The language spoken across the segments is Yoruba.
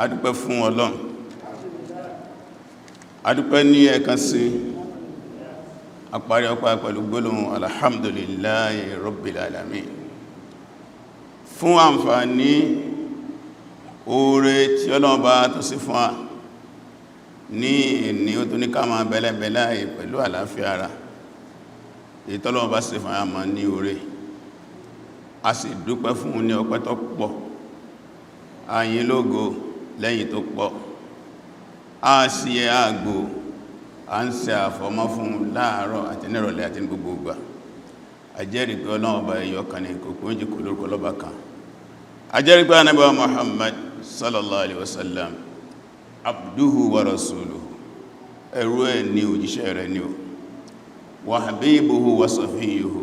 adúpẹ́ fún Ọlọ́run, adúpẹ́ ní ẹ̀kan sí àparí ọpá pẹ̀lú gbólóhùn alhamdulillahi rabbil alamin fún àǹfààní oore tí Ọlọ́run bá tó sí fún wa ní ìní ó tó ní ká máa bẹ́lẹ̀bẹ́lẹ̀ pẹ̀lú àlàáfíà ara ìtọ́lọ́run bá sí fún àmà ní oore a sì dúpẹ́ fún ní ọpẹ́ tó pọ̀ àyìn lógo lẹ́yìn tó pọ̀ a sì yẹ àgbò a ń ṣe àfọmọ́ fún láàárọ̀ àti nírọ̀lẹ́ àti gbogbo ìgbà a jẹ́rìí pé Ọlọ́run ọba ẹyọ kan ní kò kún jùkú lórúkọ lọ́ba kan a jẹ́rìí pé Ànábì wa Muhammad sallallahu alaihi wasallam abduhu wa rasuluhu ẹrú ẹ̀ ní òjíṣẹ́ rẹ̀ ní o wa habibuhu wa safiyuhu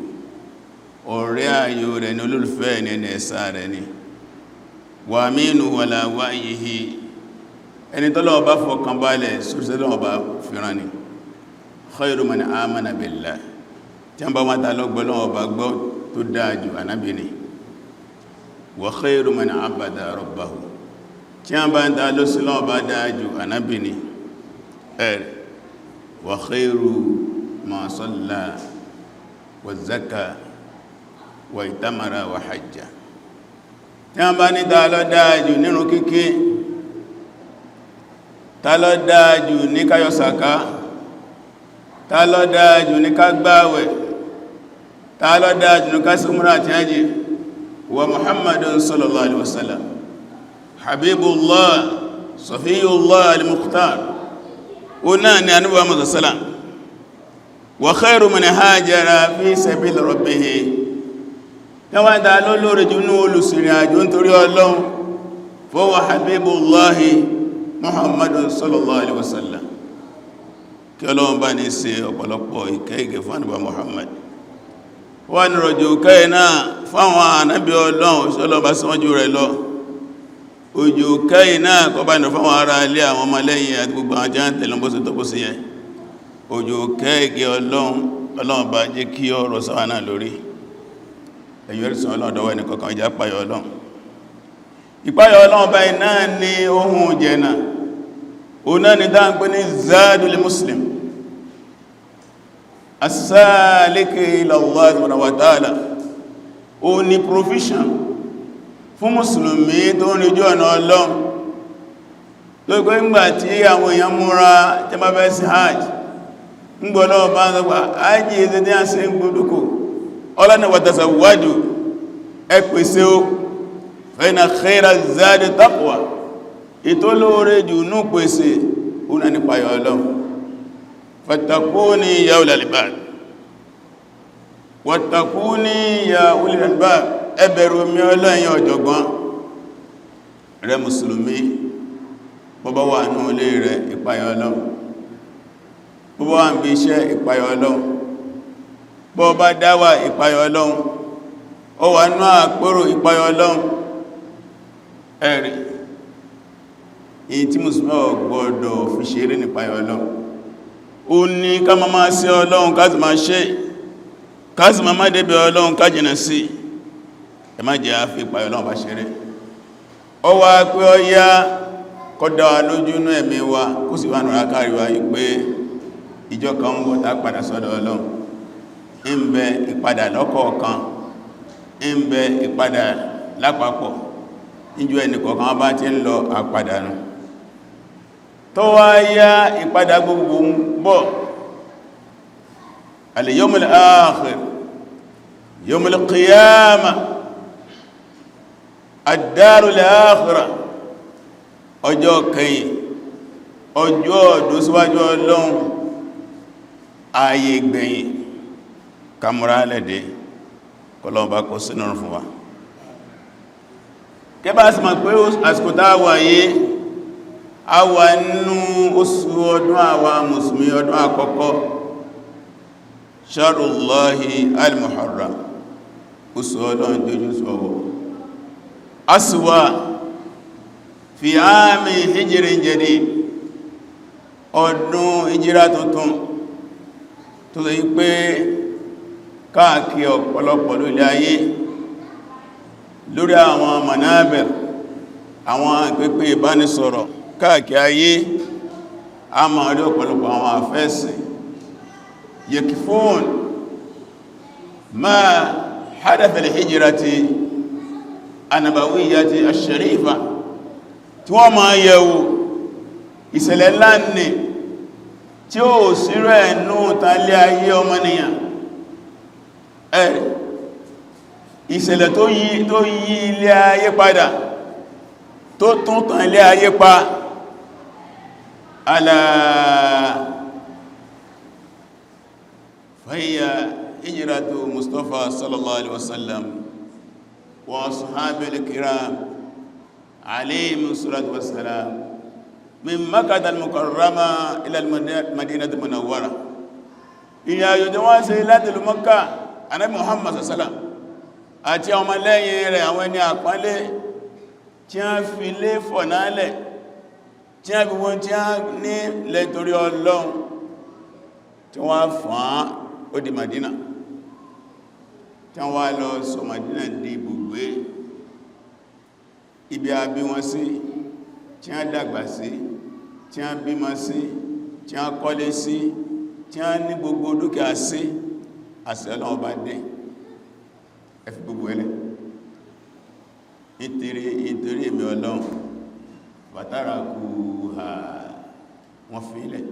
ọ̀rẹ́ ayò rẹ̀ ní olólùfẹ́ ní ẹni ẹ̀sà rẹ̀ ní wa aminu wala wa'yihi ẹni tọ́lọ́wọ́ bá fọkàn balẹ̀ sọ́rọ̀sẹ́lọ́wọ́ bá fìran ni khayru man amana billah tí a bá wọ́n ta lọ́gbọ́lọ́wọ́ bá gbọ́ tó dájú Ànábì ni wa khayru man abada rabbahu tí a bá ń ta lọ́sílọ́wọ́ bá dájú Ànábì ni ẹ̀rẹ̀ wa khayru ma salla wa zaka wa itamara wa hajja tí a bá ní ta lọ dájú nínú kíkí ta ló dájú ní ká yọ sàká ta ló dájú ní ká gbáwẹ̀ ta ló dájú ní ká sí umrah àti hajji wa Muhammadun sallallahu alaihi wasallam habibullah safiyullah al-mukhtar o náà ni Ànábì Muhammad sallam wa khairu man hajara fi sabil rabbih yawon ta ló lórí jùnú olùsìnrìn àjò nítorí Ọlọ́run fọwọ́ habibullahi Muhammadu sallallahu alaihi wasallam kí Ọlọ́run bá ní ṣe ọ̀pọ̀lọpọ̀ ìkẹ́ fún Ànábì Muhammad wà ní rọ̀jò kẹ́ náà fáwọn ànábì Ọlọ́run Ọlọ́run bá síwájú rẹ̀ lọ òjò kẹ́ náà kọ́ bá ní fáwọn ará ilé àwọn ọmọlẹ́yìn àti gbogbo àwọn jẹ́ tẹ̀lọ́bọ́sí tó bó sí yẹ òjò kẹ́ Ọlọ́run bá jẹ́ kí ọrọ̀ sáwà náà lórí ẹ̀yọ́rìsàn Ọlọ́run dọwọ́ ẹni kọ̀kan ìjà páyọ Ọlọ́run ìpáyọ̀ Ọlọ́run báyìí náà ni ohun jẹ́nà o náà ni dáa ń pè ní zadul muslim as-saliki ila Allah subhanahu wa ta'ala o ni provision fún mùsùlùmí tó ń rí ojú ọ̀nà Ọlọ́run tó gbé ńgbà tí àwọn èèyàn múra jẹ́ bá fẹ́ sí hajj ń gbọ́ Ọlọ́run bá ń sọ pé hajj ẹzẹ́ tí a ṣe ń gbódúkò Ọlọ́run wa tazawwadu ẹ pèsè o fẹ́nà khayra zadi taqwa ìtò lóore jù ní pèsè una nípa yọ Ọlọ́run fattakuni ya ulil albab wattakuni ya ulil albab ẹ bẹ̀rù mi Ọlọ́run yín ọ̀jọ̀gbọ́n rẹ mùsùlùmí bọ́bá wà ní ilé rẹ̀ ìpayọ Ọlọ́run bọ́bá wà ń bí iṣẹ́ ìpayọ Ọlọ́run bọ́bá dáwà ìpayọ Ọlọ́run ó wà ní àpérò ìpayọ Ọlọ́run ẹ̀rì èyí tí mùsùlùmí gbọ́dọ̀ fi ṣeré nípa Ọlọ́run ó ní ká máa sí Ọlọ́run ká sì máa ṣe ká sì máa débi Ọlọ́run ká jìnà sí ẹ má jẹ́ àfi ìpa Ọlọ́run bá ṣeré ọ wá pé ọ yá kọ́dá wa lójú inú ẹ̀mí wa kó sì wà nùra kárí wa yí pé ìjọ kan ń bọ̀ tá padà sọ́dọ̀ Ọlọ́run ń bẹ ìpadà lọ́kọ̀ọ̀kan ń bẹ ìpadà lápapọ̀ ìjọ ẹnìkọ̀ọ̀kan bá ti ń lọ àpadànù tó wá yá ìpadà gbogbo ń bọ̀ al-yawmul akhir yawmul qiyamah ad-darul akhirah ọjọ́ kẹyìn ọjọ́ ọdún síwájú Ọlọ́run ayé gbẹ̀yìn kàmúrà lẹ́dẹ̀ kọlọ́ọ̀bá kó sínú fún wa kẹbà sí ma pé àsìkò tá wà yé a wà nínú oṣù ọdún àwa mùsùlùmí ọdún àkọ́kọ́ shahrullahi al-muharram oṣù ọdún jẹjú sọ́wọ́ aswa fi àmì hijirin jadid ọdún ìjírá tuntun tó lè pé káàkiri ọ̀pọ̀lọpọ̀ lórí ayé lórí àwọn manabir àwọn ìpépé ìbánisọ̀rọ̀ káàkiri ayé a máa rí ọ̀pọ̀lọpọ̀ àwọn àfẹ́sìn yakifun ma hadatha al-hijrati an-nabawiyyati ash-sharifa tí wọ́n máa yẹ̀wò ìṣẹ̀lẹ̀ láàrin tí ó sírò ẹ̀nú tàlé ayé ọmọnìyàn ìṣẹ̀lẹ̀ tó yí ilé ayé padà tó tún tàn ilé ayé pa ala fahiya hijratu Mustafa sallallahu alaihi wasallam wa ashabil kiram alayhim salatu wassalam min Makkah al-Mukarrama ila al-Madinah al-Munawwara ìyà yóò tí wọ́n ṣe láti ìlú Makkah Ànábì Muhammad sallam àti ọmọ lẹ́yìn rẹ̀ àwọn ẹni àpọ́nlé tí a fi lé fọ̀nálẹ̀ tí a fi wọ́n tí a ní lẹ́torí Ọlọ́run tí wọ́n fọ́n ó di Madina tí wọ́n lọ sọ Madina di ibùgbé ibi a bí wọn sí tí a dàgbà sí tí a bímọ sí tí a kọ́lé sí tí a ní gbogbo dúkìá sí àṣẹ Ọlọ́run bá dé ẹfi gbogbo ẹlẹ́ nítorí èmì Ọlọ́run bàtàrà kú ha wọ́n fi ilẹ̀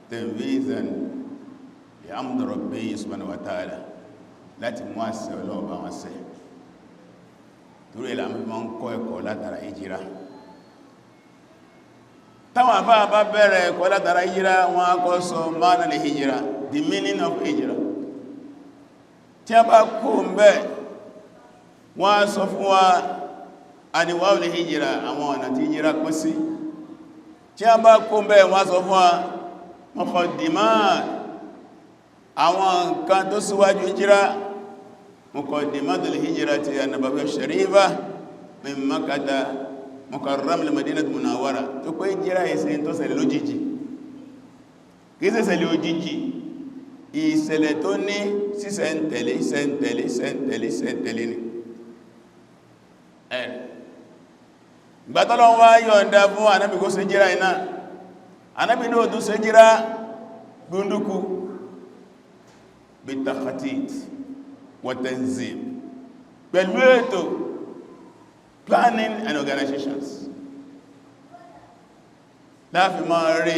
tanfizan li amri Rabbi subhanahu wa ta'ala láti mú àṣẹ Ọlọ́run bá wọn ṣẹ torí ìlàmí ma ń kọ́ ẹ̀kọ́ látara Hijrah táwọn àbá bá bẹ̀rẹ̀ ẹ̀kọ́ látara Hijrah wọn á kọ́ sọ ma'na li Hijrah, the meaning of Hijrah. Tí a bá kó ń bẹ́ wọ́n á sọ fún wa àníwá olè Hijrah àwọn ọ̀nà tí Hijrah pín sí. Tí a bá kó ń bẹ́ wọ́n á sọ fún wa muqaddimat àwọn nǹkan tó síwájú Hijrah, muqaddimatul hijrati an-nabawiyyah ash-sharifah min Makkah mukarram al-Madinah al-Munawwara tó pé Hijrah ẹ̀sẹ̀ tó ṣẹlẹ̀ lójijì kìí ṣe ṣẹlẹ̀ òjijì ìṣẹ̀lẹ̀ tó ní sísẹ̀ntẹ̀lé ni gbàtọ́lọ́ wá yọ̀ǹda fún Ànábì kó ṣe Hijrah iná Ànábì ní òtún ṣe Hijrah gbúndùkú bitakhatit wa tanzim pẹ̀lú ètò planning and organizations láàfin máa rí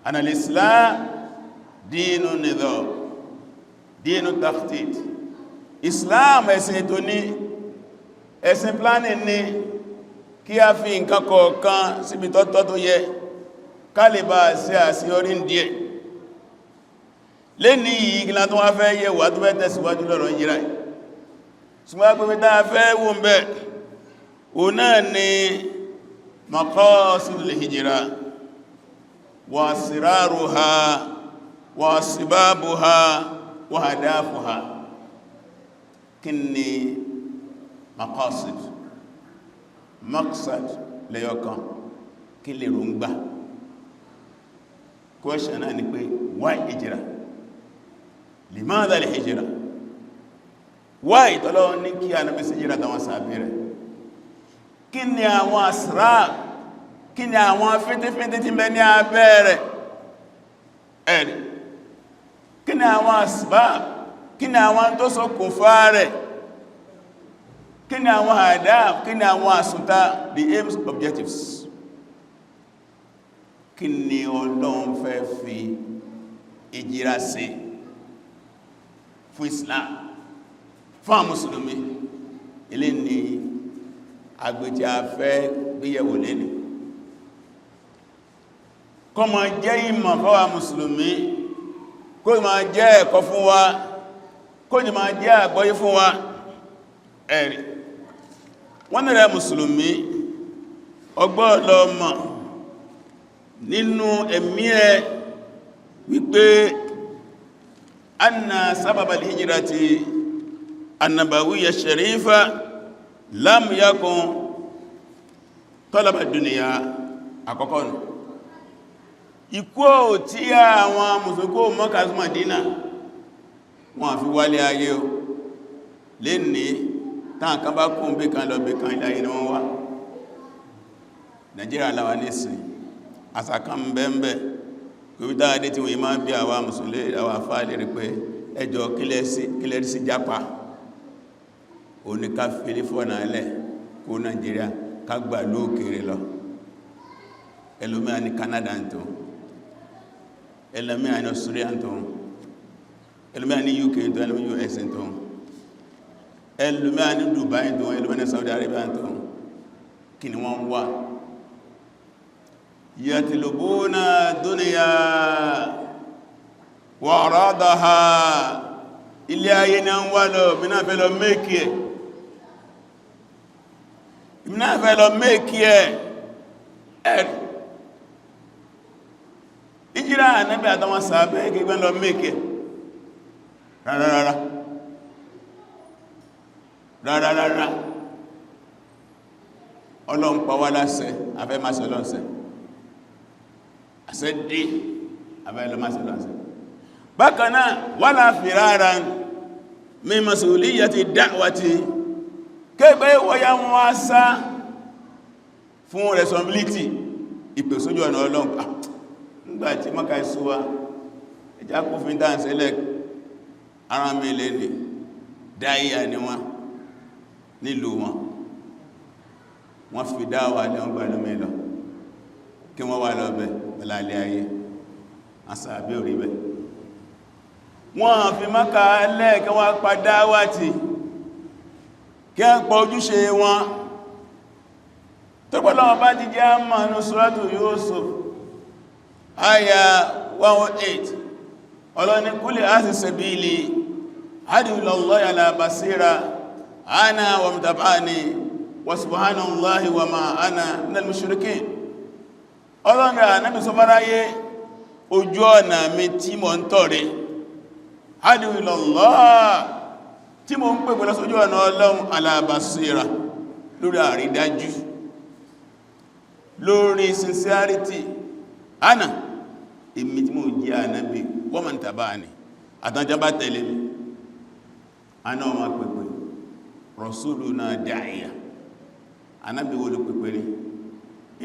al-Islam dínú nidham dínú takhtit Islam ẹ̀sìn ètò ní ẹ̀sìn planning ní kí a fi nǹkan kọ̀ọ̀kan síbi tọ́tọ́ tó yẹ ká lè bá ṣe àṣeyọrí díẹ̀ lé ní ìgbìlá tó wá fẹ́ yẹ wà tó fẹ́ tẹ̀síwájú lọ́rọ̀ Hijrah ṣùgbọ́n agbègbè tá a fẹ́ wò ń bẹ̀ o náà ni maqasidul Hijrah wa asraruha wa asbabuha wa hadafuha kí ni maqsad lẹ́yọkan kí lè rúngbà question náà ni pé why Hijrah limadha al-hijrah why tọ́lọ́ ní kí Ànábì ṣe Hijrah tàwọn sàábí rẹ̀ kí ni àwọn asrar kí ni àwọn fíntífíntí tí bẹ ní abẹ́ rẹ̀ ẹ̀rì kí ni àwọn asbab kí ni àwọn tó ṣokùnfà rẹ̀ kí ni àwọn hadaf kí ni àwọn àsùntà the aims objectives kí ni Ọlọ́run fẹ́ fi Hijrah ṣe fún Islam fún àwọn Mùsùlùmí ilé ni agbèjì afẹ́ gbéyẹ̀wò lẹ́nu kó máa jẹ́ ìmọ̀ fáwa Mùsùlùmí kó máa jẹ́ ẹ̀kọ́ fún wa kó máa jẹ́ àgbọ́yé fún wa ẹ̀rì wọ́n rẹ̀ Mùsùlùmí ọgbọ́ọ̀lọ́ mọ̀ nínú ẹ̀mí ẹ wípé anna sababa al-hijrati an-nabawiyya ash-sharifa lam yakun talaba ad-dunya àkọ́kọ́ nù ikú tí àwọn mùsùlùmí Mọ́kà sí Mádínà wọ́n fi wálé ayé o lè ní táwọn kan bá kún bí kan lọ bí kan ilẹ̀ ayé ni wọ́n wá Nàìjíríà láwa nísìn àsàkàn bẹ́ẹ̀bẹ́ kò bí dáadé tí wọ́n máa bí àwa mùsùlùmí àwa àfáà lè rí pé ẹjọ́ kílẹ̀ sí jápa oníká fílífọ́nà ẹlẹ́ kó Nàìjíríà ká gbà lóòkèrè lọ ẹlòmíà ní Canada tó ẹlòmíà ní Australia tó ẹlòmíà ní UK tó ẹlòmíà US tó ẹlòmíà ní Dubai tó ẹlòmíà ní Saudi Arabia tó kí ni wọ́n wá yatlubuna dunya wa aradaha ilé ayé ní wọ́n wá lọ bí náà fẹ́ lọ mẹ́kì ẹ̀ ìmìnà fẹ́ lọ mẹ́kì ẹ̀ ẹ̀rì ìjírà Ànábì àtàwọn sàábẹ́ gẹ́gbẹ́ lọ mẹ́kì ẹ̀ rárá Ọlọ́run pa wá láṣẹ afẹ́ máa ṣe lọ́sẹ̀ àṣẹ dé afẹ́ lọ máa ṣe lọ́sẹ̀ bákanáà wala firaran min mas'uliyyati da'wati kẹgbẹ́ wọ́yá wọn wá sá fún responsibility ìpè sójú ọ̀nà Ọlọ́run nígbàtí mọ́ká ìsúwá ẹjá kó fi dáǹsẹ́lẹ̀ ara mẹ́lẹ̀ ní dáíyà ní wọn nílùú wọ́n fi dáwà lẹ́wọ́n gbà lómi lọ kí wọ́n wà lọ́bẹ̀ pẹ̀lálẹ́ ayé àsàbí orí bẹ̀ wọ́n fi mọ́ká ẹlẹ́ẹ̀kẹ́ wọ́n pa dáwà tí kí a pọ̀ ojúṣe wọn tó pọ̀lọ́wọ́ bá ti jẹ́ àmà ní Suratu Yusuf àyà 108 ọlọ́ni kúlì áti sabili ad'u ilallahi ala basira ana wa man taba'ani wa subhanallahi wa ma ana minal mushrikin ọlọ́ni Ànábì sọ fáráyé ojú ọ̀nà mi tí mo ń tọ̀rẹ ad'u ilallahi tí mo ń pè pẹ̀lú sójú ọ̀nà Ọlọ́run ala basira lórí àrídájú lórí sincerity ana èmi tí mo jẹ́ Ànábì wa man taba'ani àtàjábá tẹ̀lé mi ana ọmọ pẹ̀pẹ̀ rasuluna da'iya Ànábì wọlé pẹ̀pẹ̀ rí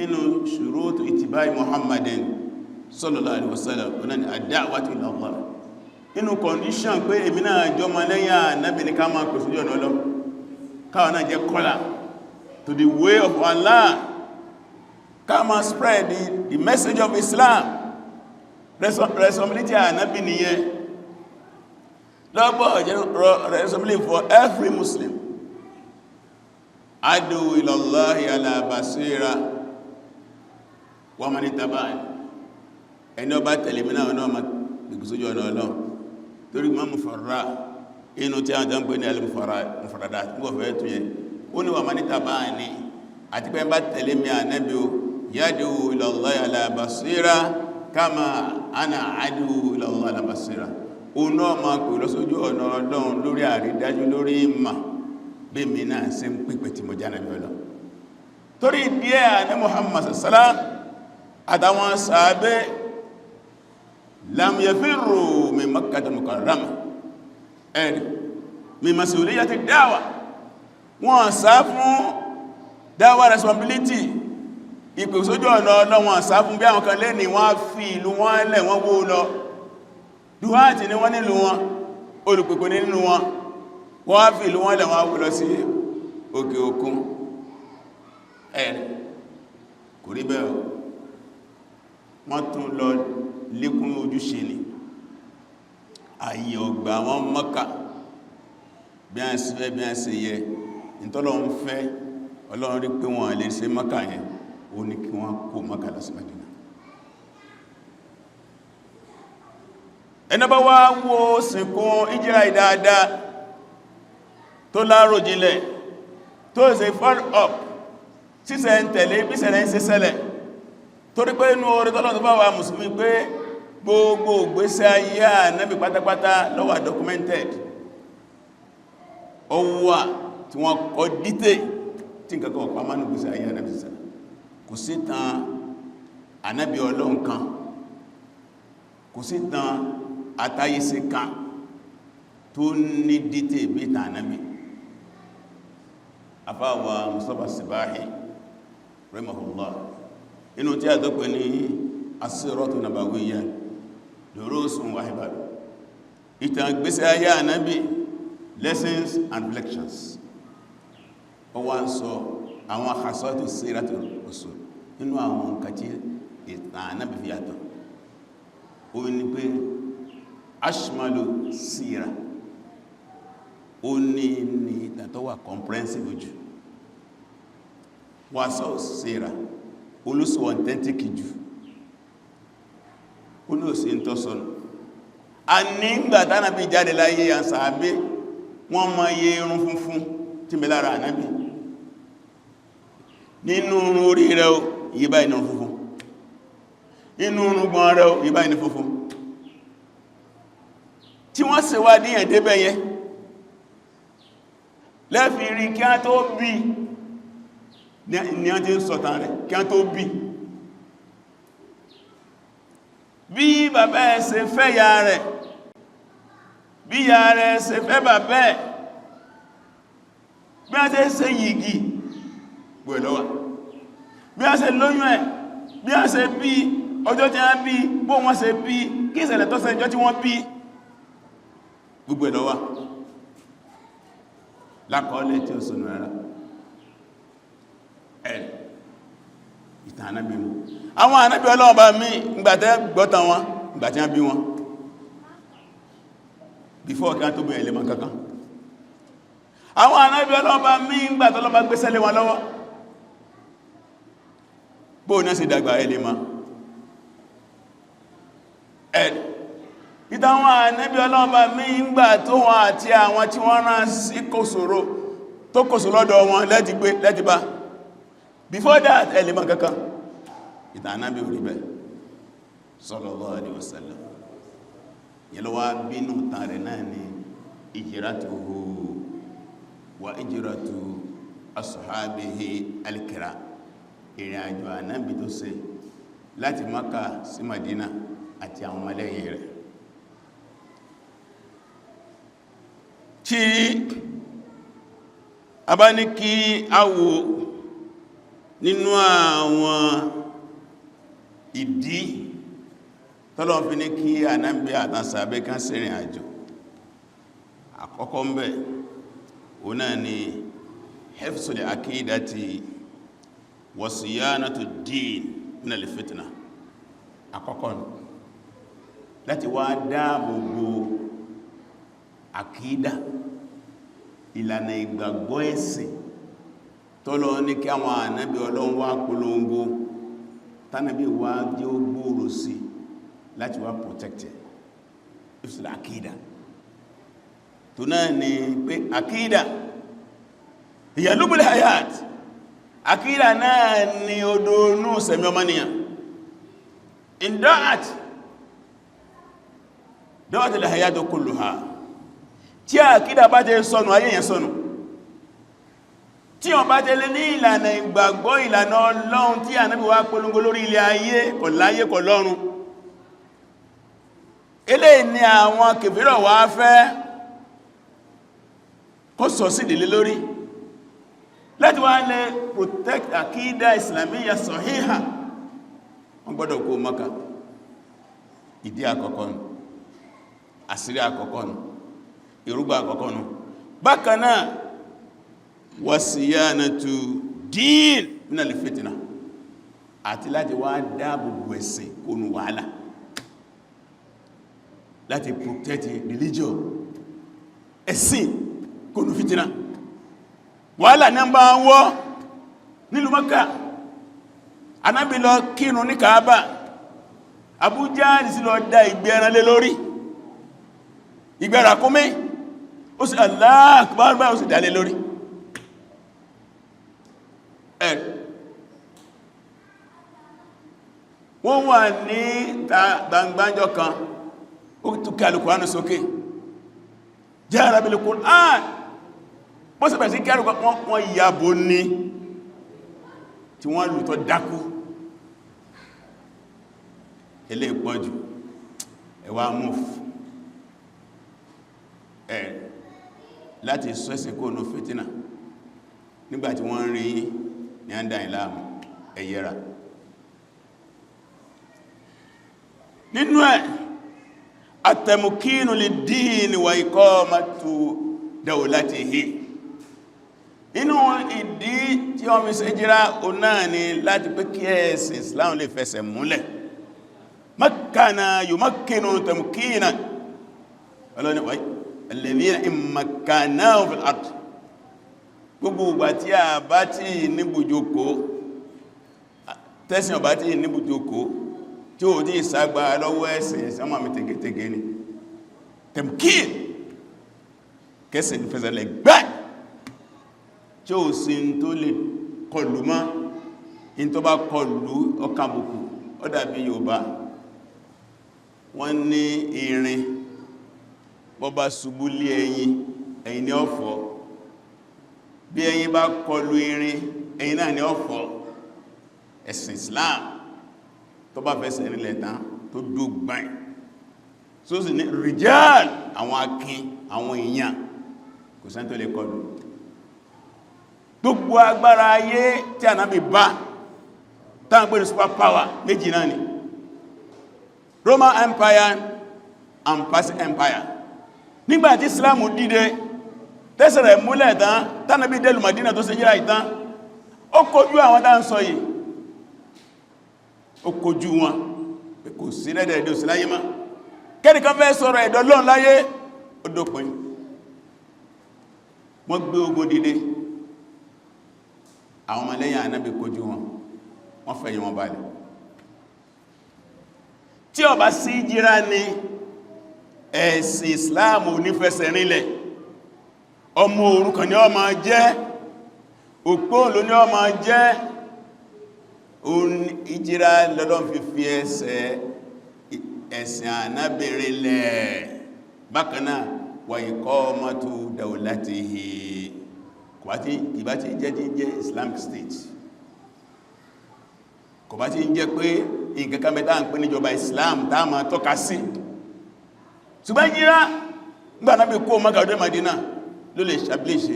inú shurutu itibai Muhammadin sallallahu alaihi wasallam ọ̀nà ni ad-da'watu ila Allah inú condition pé èmi náà jọ mọ lẹ́yìn Ànábì ní ká máa pè sójú ọ̀nà Ọlọ́run káwọn náà jẹ́ kọ́lá to the way of Allah ká máa spread the message of Islam responsibility Ànábì nìyẹn lọ́gbọ́ responsibility for every Muslim ad'u ila Allahi ala basira wa man ittaba'ani ẹni ó bá tẹ̀lé mi náà ma gbogbo sójú ọ̀nà Ọlọ́run torí ma mufarra inú tí a jẹ́ ń pè ní al-mufarradat nígbà fẹ́ tún yẹ ó ní wa man ittaba'ani àti pé bá tẹ̀lé mi Ànábì o yad'u ila Allahi ala basira kama ana ad'u ila Allahi ala basira ó náà ma pè lọ sójú ọ̀nà Ọlọ́run lórí àrídájú lórí ìmà bí mi náà ṣe ń pípẹ̀ tí mo jẹ́ Ànábì Ọlọ́run torí díẹ̀ ní Muhammad sallam àtàwọn sàábẹ́ lam yafirru min Makkah mukarrama ẹ̀rì min mas'uliyyati da'wa wọ́n sá fún dáwà responsibility ìpè sójú ọ̀nà Ọlọ́run wọ́n sá fún bí àwọn kan lẹ́ni wọ́n fi ìlú wọn lẹ̀ wọ́n wó lọ duwáàtì ni wọ́n nílùú wọn olùpẹ̀pẹ̀ nínú wọn wọ́n fi ìlú wọn lẹ̀ wọ́n wó lọ sí òkè òkun ẹ̀rì kò rí bẹ́ẹ̀ wọ́n tún lọ lékún ojúṣe ni ayé ọgbà wọn Mọ́kà bí a sì fẹ́ bí a sì yẹ ìtọ́lọ́run fẹ́ Ọlọ́run rí pé wọ́n lè ṣe Mọ́kà yẹn ó ní kí wọ́n kó Mọ́kà lọ sí Mẹ́dínà ẹni bá wá wo sìnkún Hijrah ìdáadáa tó láròjinlẹ̀ tó ṣe follow up sísẹ̀ ń tẹ̀lé bí sẹ̀rẹ̀ ń ṣe ṣẹlẹ̀ torí pé inú orí tọ́lọ́ tó bá wà mùsùlùmí pé gbogbo ìgbésí ayé Ànábì pátápátá ló wà documented ó wà tí wọ́n kọ dítẹ̀ tí nǹkan kan ọ̀pá mánú ìgbésí ayé Ànábì sẹ́lẹ̀ kò sí tàn Ànábì Ọlọ́run kan kò sí tàn àtayésí kan tó ní dítẹ̀ bí tàn Ànábì afáwà Mustafa Sibahi rahimahullah inú tí a tó pè ní As-Siratu Nabawiyyah durusun wa ibad ìtàn ìgbésí ayé Ànábì lessons and reflections ó wá ń sọ àwọn khasatu siratul rasul nínú àwọn nǹkan tí ìtàn Ànábì fi yàtọ̀ ó ní pé ashmalu sira ó ní ìtàn tó wà comprehensive jù wàsó sira olùsọ authentic jù olùsọ ń tọ́sọ̀nà a nígbà tánàbí jáde láyé àsàábé wọ́n mọ iye irun funfun tí ń bẹ lára Ànábì nínú orí rẹ̀ yìí báyìí irun funfun inú orúngbọ̀n rẹ̀ yìí báyìí funfun tí wọ́n ṣe wá ní ẹ̀dẹ́bẹ̀ yẹn lẹ́fì rí kí a tó bí ní a ti ń sọ̀tàn rẹ̀ kí a tó bí bàbá ẹ̀ ṣe fẹ́ ya rẹ̀ bí ya rẹ̀ ṣe fẹ́ bàbá ẹ̀ bí a ṣe yìgì gbẹ̀lọ́wà bí a ṣe lóyún ẹ̀ bí a ṣe bí ọjọ́ tí a bí bó wọ́n ṣe bí kí ìṣẹ̀lẹ̀ tó ṣe ìjọ́ tí wọ́n bí gbogbo ẹ̀lọ́wà lákọọ́lẹ̀ tí ó sọ̀nà ara ẹ̀ ìtàn Ànábì mú àwọn Ànábì Ọlọ́run bá mí ìgbàtẹ́ gbọ́tàn wọn ìgbàtí wọ́n bí wọn before kí wọ́n tó bẹ̀rẹ̀ lẹ́mọ̀ kankan àwọn Ànábì Ọlọ́run bá mí ìgbàtọ́ lọ́bá gbéṣẹ́ lé wọn lọ́wọ́ bóò náà sì dàgbà ẹlẹ́mọ̀ ẹ̀ ìtàwọn Ànábì Ọlọ́run bá mí ń gbà tó wọn àti àwọn tí wọ́n rán sí kòsòrò tó kòsò lọ́dọ̀ wọn lẹ́ti bá before that ẹlẹ́mọ̀ kankan ìtàn Ànábì orí bẹ́ sallallahu alaihi wasallam yẹlọ́wà bínú tàn rẹ̀ náà ni hijratuhu wa hijratu ashabihi al-kiram ìrìn àjò Ànábì tó ṣe láti Mákà sí Madina àti àwọn ọmọlẹ́yìn rẹ̀ tí a bá ní kí a wò nínú àwọn ìdí tọ́lọ̀ fi ní kí Ànábì àtànsàbẹ́ kan sẹ́rìn àjò àkọ́kọ́ ń bẹ o náà ni hifzul aqidati wa siyanatu din min al-fitna àkọ́kọ́ ni láti wá dáàbòbò àkídà ìlànà ìgbàgbọ́ ẹ̀sìn tọ́lọ ní kí àwọn Ànábì Ọlọ́run wá polongo tánàbí wá jẹ́ ó gbòòrò sí láti wá protected ìfìsìlẹ̀ àkídà tó náà ni pé àkídà hiya lubul hayat àkídà náà ni odòónú sẹ̀mí ọmọnìyàn inda'at da'at al-hayatu kulluha tí àkídà bá jẹ́ sọnù ayé yẹn sọnù tí wọ́n bá tẹ̀lé ní ìlànà ìgbàgbọ́ ìlànà Ọlọ́run tí Ànábì wá polongo lórí ilẹ̀ ayé kò láyé kò lọ́run eléyìí ni àwọn kèfèrè wá fẹ́ kó sọ sí ìdílé lórí láti wá lè protect àkídà islamiyya sahiha wọ́n gbọ́dọ̀ kó Mákà ìdí àkọ́kọ́ nù àṣírí àkọ́kọ́ nù ìrúgbà àkọ́kọ́ nù bákanáà wasiyanatu din min al-fitna àti láti wá dáàbòbò ẹ̀sìn kónú wàhálà láti protect religion ẹ̀sìn kónú fìtínà wàhálà ní bá wọ́ nílùú Mákà Ànábì lọ kírun ní Kaaba Abu Jahl sí lọ dá ìgbẹ́ ẹran lé lórí ìgbẹ́ ràkúnmí ó sì Allahu Akbar bá ó sì dá lé lórí wọ́n wà ní gbangbanjọ́ kan ó túnkẹ́ Al-Qur'an sókè jahara bil Qur'an bó sì bẹ̀rẹ̀ sí kẹrù wọ́n yàbò ní tí wọ́n lù tọ́ dákú ilé ìpọ́jù ẹwà mọ́f láti sọ ẹ̀sìn kó ní fìtínà nígbàtí wọ́n rí ní àndà ìlàmù ẹ̀yẹ́ra nínú ẹ̀ at-tamkinu lid-din wa iqamatu dawlatihi inú ìdí tí wọ́n fi ṣe hijira o náà ni láti pé kí ẹ̀sìn Islam lè fẹsẹ̀ múlẹ̀ makkana yumakkinu tamkinan ọlọ́ni wáyé alladhina in makkannahum fil ard gbogbo ìgbà tí a bá tí níbùjókó tẹ́sìn ọba tí níbùjókó tí ó tí ìsàgbà lọ́wọ́ ẹ̀sìn sánmà mi tẹ́gẹ́tẹ́gẹ́ ni tamkin kẹsìn fẹsẹ̀lẹ̀ gbá tí ó sì tó lè kọlù mọ́ in tó bá kọlù ọkàbùkù ó dàbí Yorùbá wọ́n ní irin bọ́bá ṣubú lé ẹyin ni ó fọ́ bí ẹyin bá kọlù irin ẹyin náà ni ó fọ́ ẹ̀sìn Islam tó bá fẹsẹ̀ nílẹ̀ tán tó dógbàí so sì ní rijal àwọn akin àwọn èèyàn kò sẹ́n tó lè kọlù gbogbo agbára ayé tí Ànábì bá tán pé ní super power méjì náà ni Roman Empire and Persian Empire nígbàtí Islam dìde tẹ́sẹ̀rẹ̀ múlẹ̀ tán tánàbí délù Madina tó ṣe hijira ìtàn ó kojú àwọn tá ń sọ yìí ó kojú wọn pé kò sí rẹ̀dẹ̀ èdè òsì láyé má kẹ́nìkan fẹ́ sọ̀rọ̀ ẹ̀dọ̀ lọ́n láyé ó dópin wọ́n gbé ogun dìde àwọn ọmọlẹ́yìn Ànábì kojú wọn wọ́n fẹ̀yìn wọn balẹ̀ tí ó bá sí hijira ni ẹ̀sìn Islam ní fẹsẹ̀ rinlẹ̀ ọmọ òrukàn ni ó máa jẹ́ òpóòlò ni ó máa jẹ́ hijira lọ́lọ́n fi ẹ̀sìn Ànábì rinlẹ̀ bákanáà wa iqamatu dawlatihi ìbá tí jẹ́ Islamic State kò bá tí jẹ́ pé ìkẹ́kẹ́ mẹ́ta ń pè níjọba Islam tá máa tọ́ka sí ṣùgbọ́n hijira nígbà Ànábì kó Mákà dé Madina ló lè establish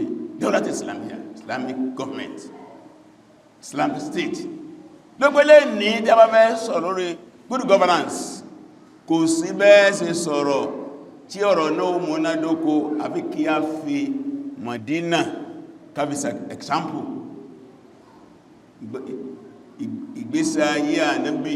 dawlat Islamiyya Islamic government Islamic State lópẹ́lẹ̀ ní tí a bá fẹ́ sọ lórí good governance kò sí bẹ́ẹ̀ ṣe sọ̀rọ̀ tí ọ̀rọ̀ náà múnádókó àfi kí a fi Madina káfíṣà example ìgbésí ayé Ànábì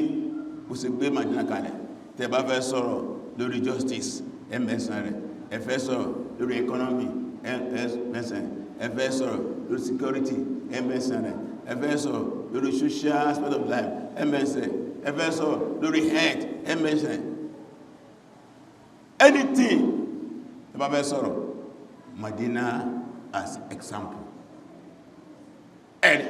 kò sí gbé Madina kalẹ̀ tẹ́ bá fẹ́ sọ̀rọ̀ lórí justice ẹmẹ́sàn rẹ̀ ẹ fẹ́ sọ̀rọ̀ lórí economy ẹmẹ́sàn ẹ fẹ́ sọ̀rọ̀ lórí security ẹmẹ́sàn rẹ̀ ẹ fẹ́ sọ̀rọ̀ lórí social aspect of life ẹmẹ́sàn ẹ fẹ́ sọ̀rọ̀ lórí health ẹmẹ́sàn anything tẹ́ bá fẹ́ sọ̀rọ̀ Madina as example ẹ̀rì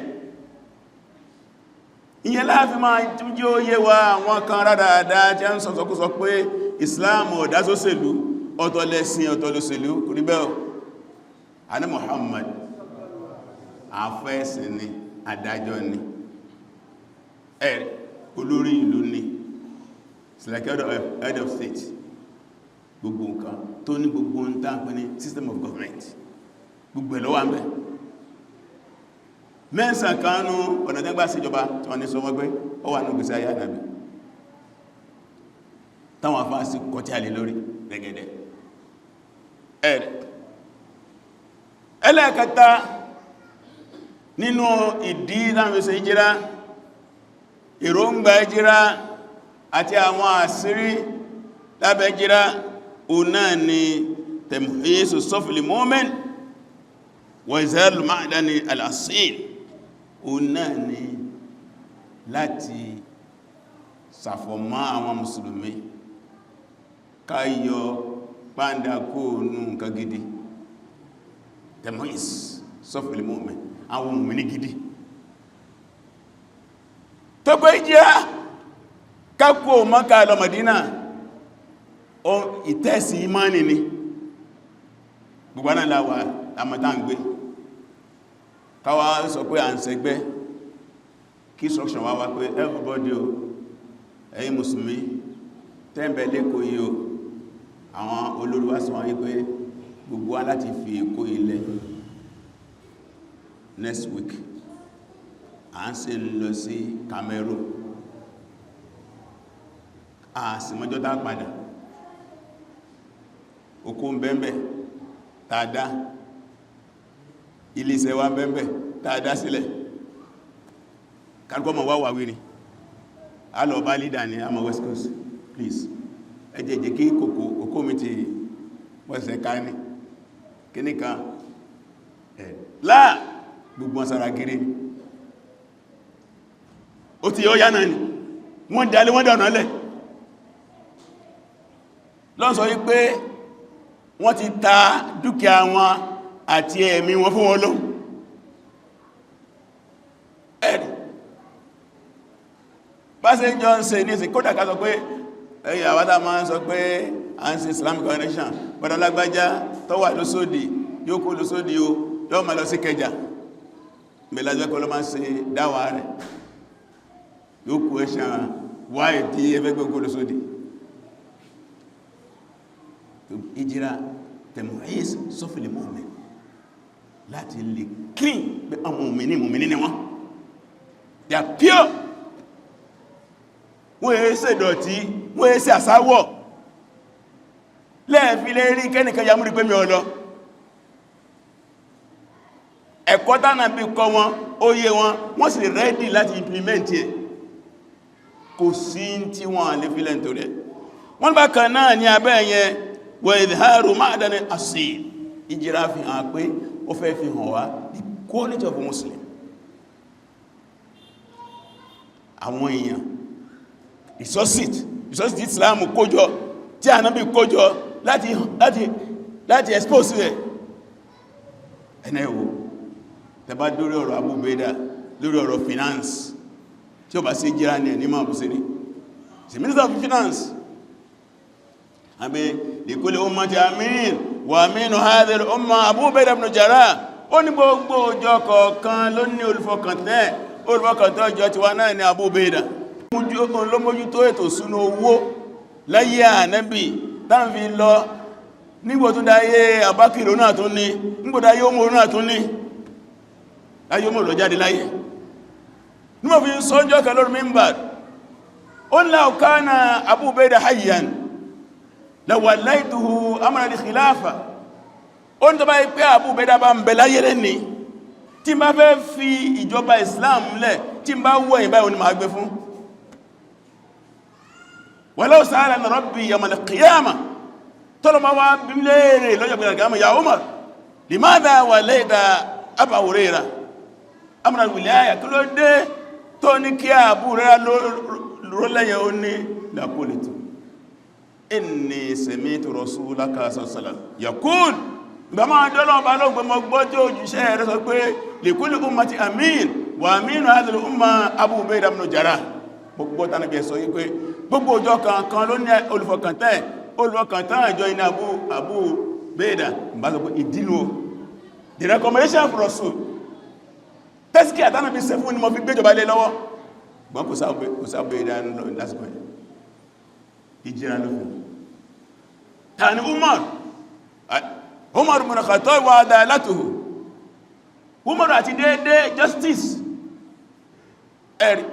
ìyẹn láàfin máa jí ó yé wa àwọn kan rádáadáa tí a ń sọ̀sọ̀kúsọ pé Islam ọ̀dá sóṣèlú ọ̀tọ̀ lẹ́sìn ọ̀tọ̀ lóṣèlú kò rí bẹ́ẹ̀ àní Muhammad àfẹ́ẹ̀sìn ni adájọ́ ni ẹ̀rì olórí ìlú ni it's like head of state gbogbo nǹkan tó ní gbogbo ń tán pé ní system of government gbogbo ẹ̀ ló wà ń bẹ̀ mẹ́sàn kanú ọ̀nà tẹ́gbà síjọba tí wọ́n ní sọ wọ́gbé ó wà ní gbèsè ayé Ànábì táwọn afá sí kọtí àlè lórí rẹ̀gẹ̀dẹ̀ ẹ̀rẹ̀ ẹlẹ́ẹ̀kẹta nínú ìdí láàrin ṣe hijira èròǹgbà hijira àti àwọn àṣírí lábẹ́ hijira o náà ni tamhisu safil mu'min wa izharul ma'dani al-asil o náà ni láti ṣàfọ̀mọ́ àwọn mùsùlùmí káyọ pàndà kó nù nǹkan gidi tamhis safil mu'min àwọn mùmìnì gidi tó pé jẹ́ kákò Mákà lọ Mádínà ìtẹ́sì ìmáni ni gbogbo náà láwà àmàtà ń gbé káwà sọ pé à ń ṣẹgbẹ́ kí instruction wá wá pé everybody o ẹ̀yin mùsùlùmí tẹ́m̀bẹ̀ lẹ́kọ̀ọ́ yìí o àwọn olórí wá sọ wọ́n pé gbogbo wa láti fi Èkó ilẹ̀ next week à ń ṣe lọ sí Cameroon a sì mọ́jọ́ tá padà oko ń bẹ́ẹ̀bẹ̀ tàdá ilé iṣẹ́ wa bẹ́ẹ̀bẹ̀ tàdá sílẹ̀ kálùkọ́ mọ̀ wá wà wí ni a lọ bá lídà ní àmà West Coast please ẹjẹ́ kí kòkó mi ti wọ́sẹ̀ ká ní kíní kan láà gbogbo ọ̀sára gírí ó ti yọ́ yánà ni wọ́n dalé wọ́n dànà lẹ̀ lọ́n sọ wípé wọ́n ti ta dúkìá wọn àti ẹ̀mí wọn fún wọn lóhun ẹ̀rì bá ṣe jọ ń ṣe ní ìsìn kódà ká sọ pé ẹ̀yà àwádà máa ń sọ pé a ń ṣe Islamic Connection bọ́dá lágbájá tó wà lóṣòdì yóò kó lóṣòdì yóò máa lọ sí Kẹjà mẹ́lájọ́kọ́ ló máa ń ṣe dáwà rẹ̀ yóò kó ẹ̀ṣàn wáyé tí ẹfẹ́ gbogbo lóṣòdì Hijrah tẹ̀mọ̀ẹ́s sọ́fìlì mọ́mí láti lè clean pé àwọn mùmìnì ni wọ́n they are pure wọ́n èé ṣe dọ̀tí wọ́n èé ṣe àsáwọ̀ lẹ́ẹ̀fí lè rí kẹ́nìkan ya múrí pé mi ọlọ ẹ̀kọ́ tánà bí kọ́ wọn ó yé wọn wọ́n sì rẹ́dì láti implement ẹ̀ kò sí tí wọ́n lè fi lẹ́ntò rẹ̀ wọ́n bá kan náà ní abẹ́ yẹn wa idharu ma'dani asil Hijrah fi hàn pé ó fẹ́ fi hàn wá the quality of a Muslim àwọn èèyàn resources Islam kójọ tí Ànábì kójọ láti expose rẹ̀ ẹ̀nà ẹ̀wò tẹbá lórí ọ̀rọ̀ Abu Ubaida lórí ọ̀rọ̀ finance tí ó bá sí Hijrah ní ẹni máa bú sí ní the Minister of Finance àbí likuli ummati amin wa aminu hadhihi al-umma Abu Ubaida ibn Jarrah ó ní gbogbo ọjọ́ kọ̀ọ̀kan ló ní olùfọkàntẹ́ ọjọ́ tiwa náà ní Abu Ubaida ló mójútó ètò súnú owó láyé Ànábì táwọn fi lọ nígbò tó dáyé Abakir náà tún ní nígbò dáyé Umar náà tún ní láyé Umar lọ jáde láyé nígbò fi sọ́jọ́ kan lórí Minbar ó ní law kana Abu Ubaida hayyan lawallaytuhu amra al-khilafa ó ní tó bá pé Abu Ubaida bá ń bẹ láyé lẹ́ni tí bá fẹ́ fi ìjọba Islam lẹ̀ tí bá wọ́ ìbá ìwọ̀n ni máa gbé fún walau sa'alani rabbi yawm al-qiyamah tọ́lọ ma wá bí lẹ́rẹ̀ lọ́jọ́ pẹ̀lú àgbàmà ya Umar limadha wallayta Aba Hurairah amra al-wilaya kí ló dé tó ní kí Abu Hurairah lọ́lẹ́yẹ ó ní laqultu inni sami'tu rasulaka sallallahu alaihi wasallam yaqul gbàmà dọ́lọ́ bá lọ́gbẹ̀ mọ́ gbọ́jọ́ òjúṣẹ́ rẹ̀ sọ pé likulli ummati amin wa aminu hadhihi al-umma Abu Ubaida ibn Jarrah gbogbo tánàbí ẹ̀sọ́ yí pé gbogbo ọjọ́ kankan ló ní olùfọkàntán àjọ iná Abu Ubaida bá sọ pé ìdílò the recommendation of Rasul tẹ́síkì àtánàbí ṣe fún ni mo fi gbéjọba lé lọ́wọ́ gbọ́n kò sáàbù ìdá lásìkò ẹ̀ Hijrah ló fún tàní Umar ibn Khattab wa adalatuhu Umar àti déédé justice ẹ̀rí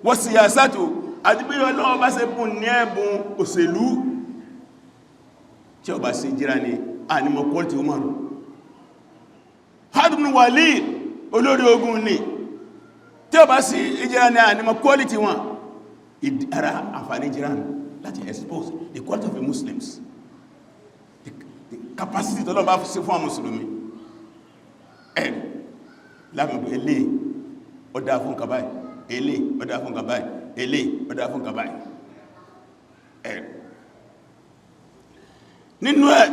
wa siyasatu àti bí Ọlọ́run bá ṣe bùn ní ẹ̀bùn òṣèlú tí ó bá sí Hijrah ní ànímọ̀ quality Umar Khalid ibn Walid olórí ogun ní tí ó bá sí Hijrah ní ànímọ̀ quality wọn ara àǹfààní Hijrah láti expose the quality of the Muslims the capacity tó lọ́wọ́ bá fi sí fún àwọn Mùsùlùmí ẹ̀ láàmù ilé ọdá fún kàbáyì ilé ọdá fún kàbáyì ilé ọdá fún kàbáyì ẹ̀ nínú ẹ̀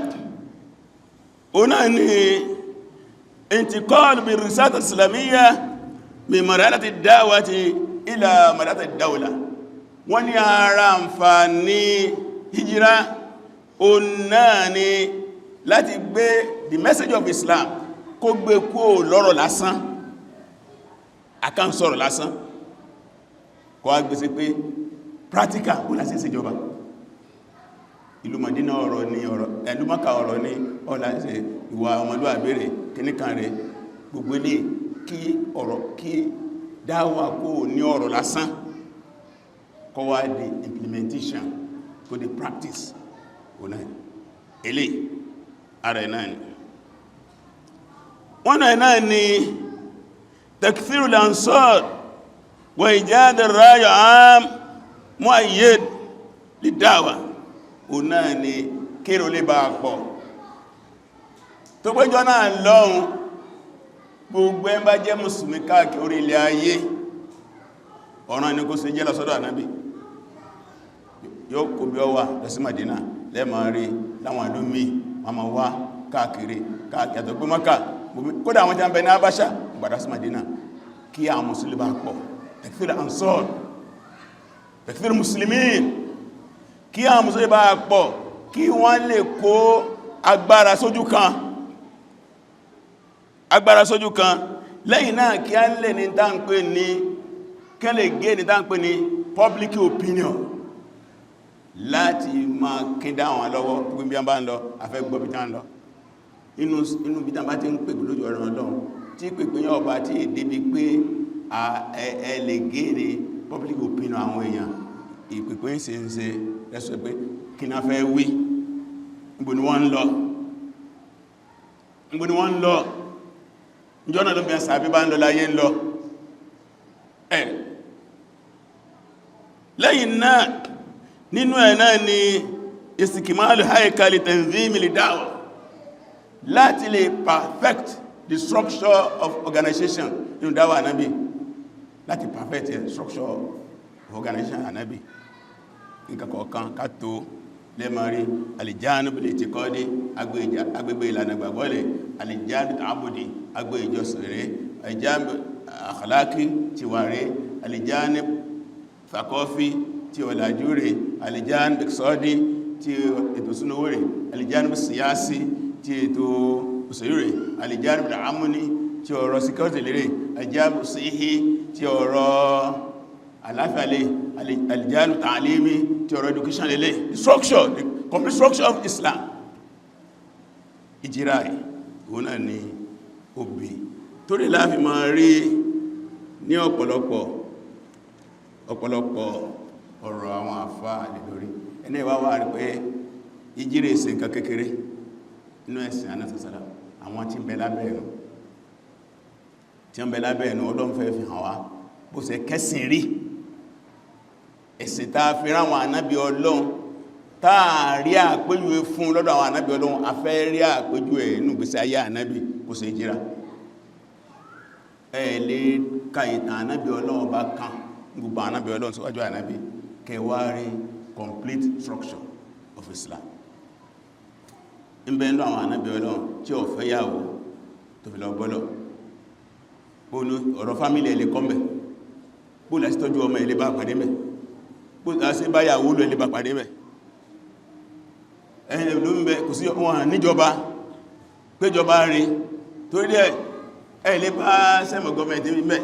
o náà ni intiqal bi risala islamiyya min marhalati ad-da'wati ila marhalati ad-dawla wọ́n ní ara àǹfààní Hijrah o náà ni láti gbé the message of Islam kó gbé kó lọ́rọ̀ lásán àkánsọ̀rọ̀ lásán kó wá gbé sí pé practical kó lásí ìṣèjọba ìlú Mádínà ọ̀rọ̀ ní ọ̀rọ̀ ìlú Mákà ọ̀rọ̀ ní ọ̀lá ìwà ọmọlúwàbí rẹ̀ kíníkan rẹ̀ gbogbo ilé kí dáwà kó ní ọ̀rọ̀ lásán kó wá di implementation kó di practice ọ̀nà ilé ara ẹ̀ náà ni wọ́n náà ni takfiru al-ansar wa ijad ar-ra'y 'am mu'ayyad lid-da'wa ọ̀nà ni kérò lè bá pọ̀ tó péjọ náà lọ́hun gbogbo ẹ bá jẹ́ mùsùlùmí káàkiri orí ilẹ̀ ayé ọ̀ràn ni kó ṣe jẹ́ lọ́sọ́dọ̀ ànábì yóò kó bí ọ wà lọ sí Madina lẹ́mọ̀ rí láwọn ìlú míì wọ́n máa wá káàkiri yàtọ̀ pé Mákà kódà àwọn tí a ń bẹ ní Abáṣà gbàdá sí Madina kí àwọn mùsùlùmí bá pọ̀ takfir ansar takfir muslimin kí àwọn mùsùlùmí bá pọ̀ kí wọ́n lè kó agbára sójú kan lẹ́yìn náà kí a lè ní dáńpé ní kẹ́lẹ̀ gé ní dáńpé ní public opinion láti máa kí dáwọn lọ́wọ́ gbogbo bí a bá ń lọ afẹ́ gbọ́ bí tán lọ inú bí tán bá ti ń pè lójú ọ̀rọ̀ Ọlọ́run tí pèpè yàn ọba tí èdè bí pé ẹ lè gé ní public opinion àwọn èèyàn ìpèpè ń ṣe lẹ́sọ̀ pé kí náà fẹ́ wí níbo ni wọ́n ń lọ ìjọ́nà ló bí ẹ̀sà bí bá ń lọ láyé ń lọ ẹ̀ lẹ́yìn náà nínú ẹ̀ náà ni istikimalu haikali tanzimi li da'wa láti lè perfect the structure of organization nínú dáwà ànábì láti perfect the structure of organization ànábì nǹkan kọ̀ọ̀kan ká tó lẹ́mọ̀rí alìjánu bí lè ti kọ́ dé agbègbè ìlànà gbàgbọ́lẹ̀ alìjánu tààbùdì agbè ìjọsìn rẹ̀ alìjánu àkàlákì ti wà rẹ̀ alìjánu fàkọ́fí ti ọ̀làjú rẹ̀ alìjánu bẹ̀kṣọ́dí ti ètò súnúwó rẹ̀ alìjánu síyásí ti ètò òṣèlú rẹ̀ alìjánu àmúní ti ọ̀rọ̀ síkọ́tì rẹ̀ alìjánu síhí ti ọ̀rọ̀ aláfẹ́lẹ́ alìjánu tààlímí tí ọ̀rọ̀ education lélẹ̀ the structure the complete structure of Islam ìjírá ìwọ̀n náà ni òbí torí láàfin máa rí ní ọ̀pọ̀lọpọ̀ ọ̀rọ̀ àwọn àfáà lè lórí ẹni ìwá wà rí pé ìjírá ìsìn nǹkan kékeré inú ẹ̀sìn anásàsàlá àwọn tí ń bẹ lábẹ́ ẹ̀nù ọlọ́nfẹ́ fi hàn wá bó ṣe kẹ́sìn rí ẹ̀sìn tàà fi ráwọn ànábì Ọlọ́run táà rí àpéjúwe fún lọ́dọ̀ àwọn ànábì Ọlọ́run afẹ́ rí àpéjúwe inú gbèsè ayé ànábì kò sí Hijrah ẹ lè ka ìtàn ànábì Ọlọ́run bá kan gbogbo ànábì Ọlọ́run síwájú ànábì kẹwàá rí complete structure of Islam ń bẹ nínú àwọn ànábì Ọlọ́run tí ó fẹ́ yàwó tó fi lọ gbọ́lọ̀ bóòlù ọ̀rọ̀ fámílì ẹ̀lẹ́ kọ́mẹ̀ bóòlù àti tọ́jú ọmọ ẹ̀lẹ́ bá pàdé mẹ́ bóòlù àti báyàwó lọ ẹ̀lẹ́ bá pàdé mẹ́ ẹ̀yìn ló ń bẹ kò sí wọn níjọba péjọba rí torí dẹ̀ ẹ̀lẹ́ bá sẹ́mọ̀ gọ́ọ̀mẹ̀ntì mẹ́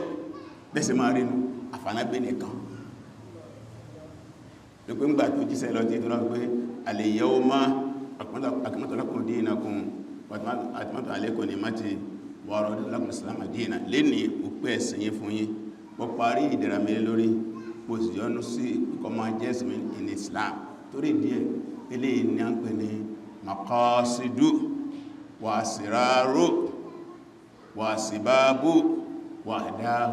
bẹ́sẹ̀ máa rí nù àfànábẹ́ nìkan ló pé ń gbà tó jíṣẹ́ lọ tí tó lọ pé al-yawma akmaltu lakum dinakum wa atmamtu alaykum ni'mati wọ́rọ̀ lákùn islam àdínà lè ní òpé ẹ̀sìn yí fún yí wọ́n parí ìdẹ̀ra mẹ́lẹ́ lórí bó sì yọ́nú sí ìkọmọ jẹ́sìn in Islam torí díẹ̀ ilé ní à ń pè ní maqasidu wà siraru wà sibabu wà ahdaf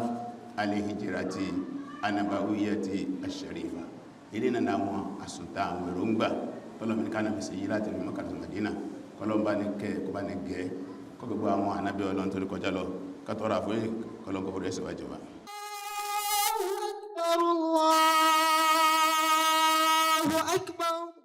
al-hijrati an-nabawiyyati ash-sharifa ilé náà àwọn àsùntà àwọn èròǹgbà tọ́lọ̀mìnká náà fi sí yí láti Mákà àti Mádínà kọlọ́mbá ní kẹ́ kó bá ní gẹ́ kọ́gbogbo àwọn ànábì Ọlọ́run tó rí kọjá lọ kátọ́rà fún kọlọ́gbọ̀ orí ẹ̀sẹ̀ wájú wa. Allahu Akbar.